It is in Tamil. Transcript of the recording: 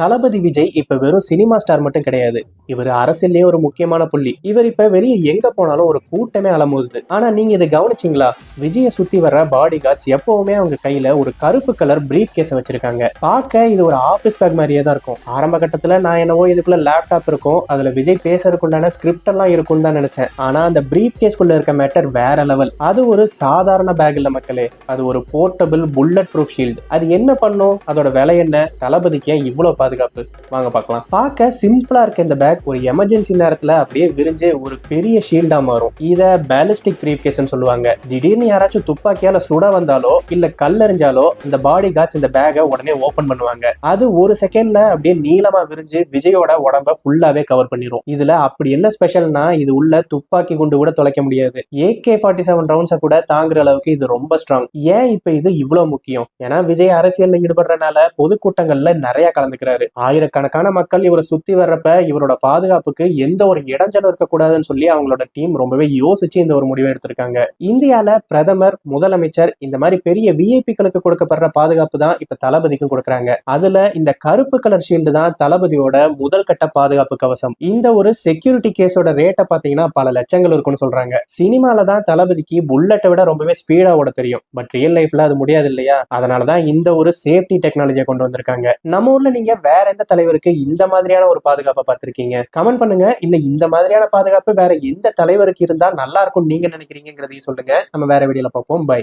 தளபதி விஜய் இப்ப வெறும் சினிமா ஸ்டார் மட்டும் கிடையாது. இவர் அரசியல்லயே ஒரு முக்கியமான புள்ளி. இவர் இப்ப வெளியே எங்க போனாலும் ஒரு கூட்டமே அலமோதுது. ஆனா நீங்க இதை கவனிச்சீங்களா? விஜய சுத்தி வர்ற பாடி கார்ட்ஸ் எப்பவுமே அவங்க கையில ஒரு கருப்பு கலர் பிரீஃப் கேஸ வச்சிருக்காங்க. பார்க்க இது ஒரு ஆபீஸ் பேக் மாதிரியே தான் இருக்கும். ஆரம்ப கட்டத்துல நான் என்னவோ இதுக்குள்ள லேப்டாப் இருக்கும், அதுல விஜய் பேசுறதுக்குண்டான ஸ்கிரிப்ட் எல்லாம் இருக்கும்னு தான் நினைச்சேன். ஆனா அந்த பிரீஃப் கேஸ்குள்ள இருக்க மேட்டர் வேற லெவல். அது ஒரு சாதாரண பேக் இல்ல மக்களே, அது ஒரு போர்ட்டபிள் புல்லட் ப்ரூஃப் ஷீல்டு. அது என்ன பண்ணும், அதோட விலை என்ன, தளபதிக்கு ஏன் இவ்வளவு பாதுகாப்பு, வாங்க பார்க்கலாம். பார்க்க சிம்பிளா இருக்க இந்த பேக் ஒரு எமர்ஜென்சி நேரத்துல அப்படியே விரிஞ்சு ஒரு பெரிய ஷீல்டா மாறும். இத பேலிஸ்டிக் பிரீஃப் கேஸ்னு சொல்லுவாங்க. திடீர்னு யாராச்சும் துப்பாக்கியால சுட வந்தாலோ இல்ல கல்லெறிஞ்சாலோ இந்த பாடி கார்ட்ஸ் இந்த பேக்கை உடனே ஓபன் பண்ணுவாங்க. அது ஒரு செகண்ட்ல அப்படியே நீளமா விரிஞ்சு விஜயோட உடம்ப ஃபுல்லாவே கவர் பண்ணிரும். இதுல அப்படி என்ன ஸ்பெஷல்னா, இது உள்ள துப்பாக்கி குண்டு கூட தொலைக்க முடியாது. AK-47 ரவுண்ட்ஸை கூட தாங்குற அளவுக்கு இது ரொம்ப ஸ்ட்ராங். ஏன் இப்ப இது இவ்வளவு முக்கியம்? ஏன்னா விஜய் அரசியல்ல ஈடுபடுறதுனால பொதுக்கூட்டங்கள்ல நிறைய கலந்துக்கிறாரு. ஆயிரக்கணக்கான மக்கள் இவரை சுத்தி வர்றப்ப இவரோட பாதுகாப்புக்கு எந்த ஒரு இடைஞ்சலும் இருக்கக்கூடாதுன்னு சொல்லி அவங்களோட டீம் ரொம்பவே யோசிச்சு இந்த ஒரு முடிவை எடுத்திருக்காங்க. இந்தியால பிரதமர், முதலமைச்சர் இந்த மாதிரி பெரிய விஐபிக்களுக்கு கொடுக்கப்படுற பாதுகாப்பு தான் இப்ப தளபதிக்கும் கொடுக்கறாங்க. அதுல இந்த கருப்பு கலர் ஷீல்டு தான் தளபதியோட முதல் கட்ட பாதுகாப்பு கவசம். இந்த ஒரு செக்யூரிட்டி கேஸோட ரேட்டை பாத்தீங்கன்னா பல லட்சங்கள் இருக்கும்னு சொல்றாங்க. சினிமால தான் தளபதிக்கு புல்லட்டை விட ரொம்பவே ஸ்பீடா ஓட தெரியும். பட் ரியல் லைஃப்ல அது முடியாது இல்லையா? அதனாலதான் இந்த ஒரு சேஃப்டி டெக்னாலஜியை கொண்டு வந்திருக்காங்க. நம்ம ஊர்ல நீங்க வேற எந்த தலைவருக்கு இந்த மாதிரியான ஒரு பாதுகாப்பை பார்த்திருக்கீங்க? கமெண்ட் பண்ணுங்க. இல்ல இந்த மாதிரியான பாதுகாப்பு வேற எந்த தலைவருக்கு இருந்தா நல்லா இருக்கும் நீங்க நினைக்கிறீங்கிறதையும் சொல்லுங்க. நம்ம வேற வீடியோல பார்ப்போம். பை.